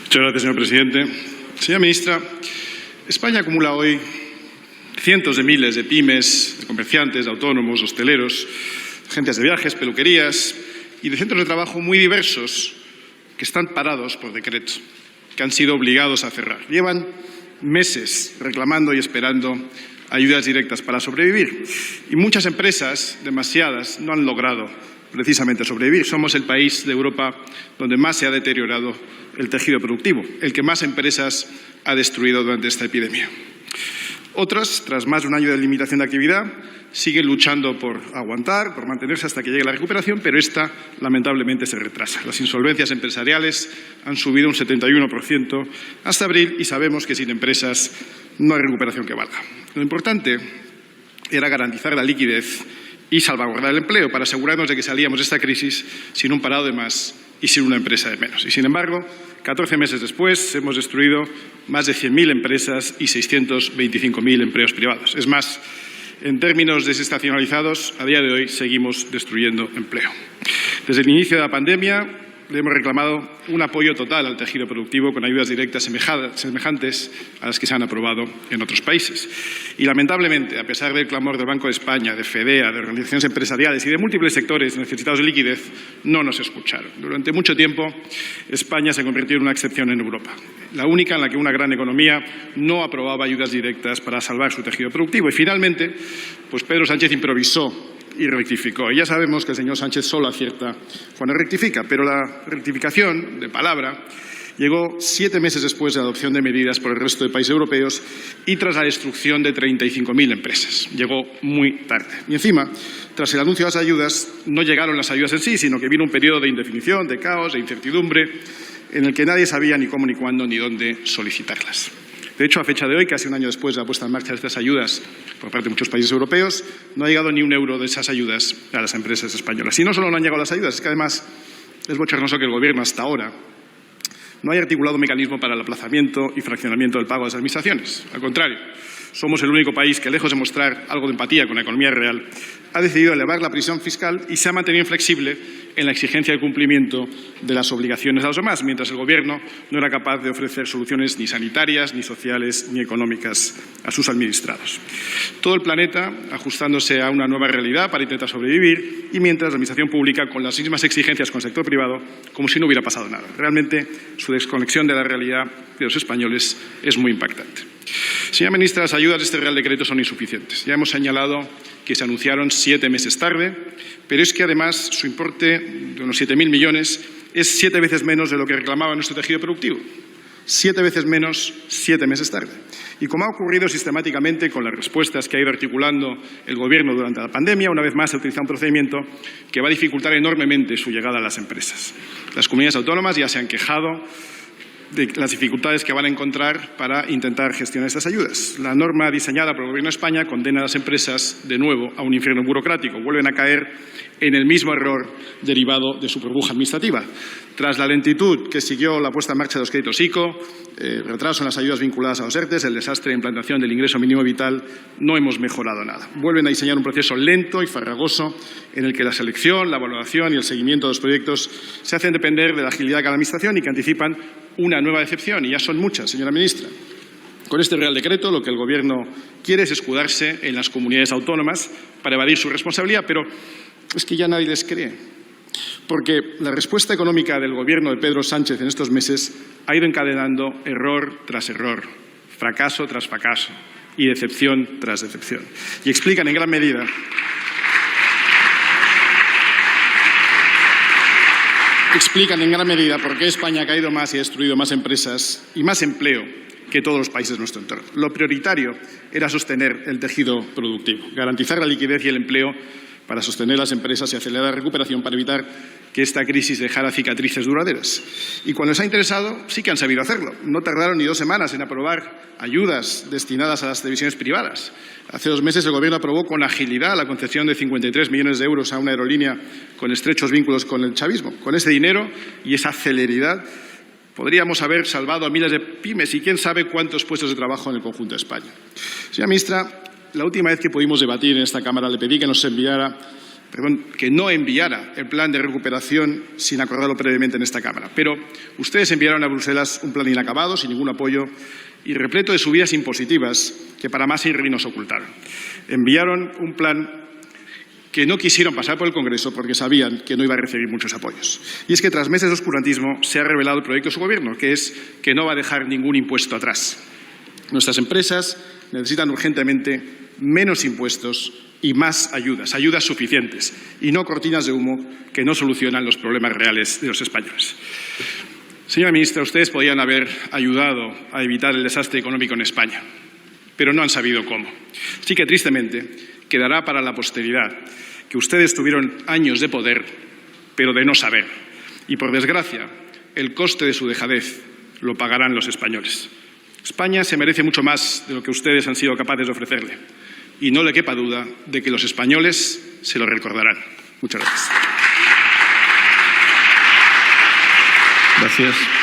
Muchas gracias, señor presidente. Señora ministra, España acumula hoy cientos de miles de pymes, de comerciantes, de autónomos, hosteleros, agencias de viajes, peluquerías y de centros de trabajo muy diversos que están parados por decreto, que han sido obligados a cerrar. Llevan meses reclamando y esperando ayudas directas para sobrevivir. Y muchas empresas, demasiadas, no han logrado precisamente sobrevivir. Somos el país de Europa donde más se ha deteriorado el tejido productivo, el que más empresas ha destruido durante esta epidemia. Otras, tras más de un año de limitación de actividad, siguen luchando por aguantar, por mantenerse hasta que llegue la recuperación, pero esta, lamentablemente, se retrasa. Las insolvencias empresariales han subido un 71% hasta abril y sabemos que sin empresas no hay recuperación que valga. Lo importante era garantizar la liquidez y salvaguardar el empleo para asegurarnos de que salíamos de esta crisis sin un parado de más y sin una empresa de menos. Y, sin embargo, 14 meses después hemos destruido más de 100.000 empresas y 625.000 empleos privados. Es más, en términos desestacionalizados, a día de hoy seguimos destruyendo empleo. Desde el inicio de la pandemia le hemos reclamado un apoyo total al tejido productivo con ayudas directas semejantes a las que se han aprobado en otros países. Y, lamentablemente, a pesar del clamor del Banco de España, de FEDEA, de organizaciones empresariales y de múltiples sectores necesitados de liquidez, no nos escucharon. Durante mucho tiempo, España se convirtió en una excepción en Europa, la única en la que una gran economía no aprobaba ayudas directas para salvar su tejido productivo. Y, finalmente, pues Pedro Sánchez improvisó y rectificó. Y ya sabemos que el señor Sánchez solo acierta cuando rectifica, pero la rectificación de palabra llegó 7 meses después de la adopción de medidas por el resto de países europeos y tras la destrucción de 35.000 empresas. Llegó muy tarde. Y encima, tras el anuncio de las ayudas, no llegaron las ayudas en sí, sino que vino un periodo de indefinición, de caos, de incertidumbre, en el que nadie sabía ni cómo, ni cuándo, ni dónde solicitarlas. De hecho, a fecha de hoy, casi un año después de la puesta en marcha de estas ayudas por parte de muchos países europeos, no ha llegado ni un euro de esas ayudas a las empresas españolas. Y no solo no han llegado las ayudas, es que además es bochornoso que el Gobierno hasta ahora no haya articulado un mecanismo para el aplazamiento y fraccionamiento del pago a las administraciones. Al contrario, somos el único país que, lejos de mostrar algo de empatía con la economía real, ha decidido elevar la presión fiscal y se ha mantenido inflexible en la exigencia de cumplimiento de las obligaciones a los demás, mientras el Gobierno no era capaz de ofrecer soluciones ni sanitarias, ni sociales, ni económicas a sus administrados. Todo el planeta ajustándose a una nueva realidad para intentar sobrevivir y mientras la Administración pública con las mismas exigencias con el sector privado como si no hubiera pasado nada. Realmente su desconexión de la realidad de los españoles es muy impactante. Señora ministra, las ayudas de este Real Decreto son insuficientes. Ya hemos señalado que se anunciaron 7 meses tarde, pero es que además su importe de unos 7.000 millones es 7 veces menos de lo que reclamaba nuestro tejido productivo. 7 veces menos, 7 meses tarde. Y como ha ocurrido sistemáticamente con las respuestas que ha ido articulando el Gobierno durante la pandemia, una vez más se utiliza un procedimiento que va a dificultar enormemente su llegada a las empresas. Las comunidades autónomas ya se han quejado de las dificultades que van a encontrar para intentar gestionar estas ayudas. La norma diseñada por el Gobierno de España condena a las empresas de nuevo a un infierno burocrático. Vuelven a caer en el mismo error derivado de su burbuja administrativa. Tras la lentitud que siguió la puesta en marcha de los créditos ICO, retraso en las ayudas vinculadas a los ERTE, el desastre de implantación del ingreso mínimo vital, no hemos mejorado nada. Vuelven a diseñar un proceso lento y farragoso en el que la selección, la valoración y el seguimiento de los proyectos se hacen depender de la agilidad de cada administración y que anticipan una nueva decepción, y ya son muchas, señora ministra. Con este Real Decreto lo que el Gobierno quiere es escudarse en las comunidades autónomas para evadir su responsabilidad, pero es que ya nadie les cree, porque la respuesta económica del Gobierno de Pedro Sánchez en estos meses ha ido encadenando error tras error, fracaso tras fracaso y decepción tras decepción. Y explican en gran medida por qué España ha caído más y ha destruido más empresas y más empleo que todos los países de nuestro entorno. Lo prioritario era sostener el tejido productivo, garantizar la liquidez y el empleo para sostener las empresas y acelerar la recuperación para evitar que esta crisis dejara cicatrices duraderas. Y cuando les ha interesado, sí que han sabido hacerlo. No tardaron ni 2 semanas en aprobar ayudas destinadas a las televisiones privadas. Hace 2 meses el Gobierno aprobó con agilidad la concesión de 53 millones de euros a una aerolínea con estrechos vínculos con el chavismo. Con ese dinero y esa celeridad podríamos haber salvado a miles de pymes y quién sabe cuántos puestos de trabajo en el conjunto de España. Señora ministra, la última vez que pudimos debatir en esta Cámara le pedí que nos enviara que no enviara el plan de recuperación sin acordarlo previamente en esta Cámara. Pero ustedes enviaron a Bruselas un plan inacabado, sin ningún apoyo y repleto de subidas impositivas que para más ir nos ocultaron. Enviaron un plan que no quisieron pasar por el Congreso porque sabían que no iba a recibir muchos apoyos. Y es que tras meses de oscurantismo se ha revelado el proyecto de su Gobierno, que es que no va a dejar ningún impuesto atrás. Nuestras empresas necesitan urgentemente menos impuestos y más ayudas, ayudas suficientes, y no cortinas de humo que no solucionan los problemas reales de los españoles. Señora ministra, ustedes podían haber ayudado a evitar el desastre económico en España, pero no han sabido cómo. Así que, tristemente, quedará para la posteridad que ustedes tuvieron años de poder, pero de no saber. Y, por desgracia, el coste de su dejadez lo pagarán los españoles. España se merece mucho más de lo que ustedes han sido capaces de ofrecerle. Y no le quepa duda de que los españoles se lo recordarán. Muchas gracias. Gracias.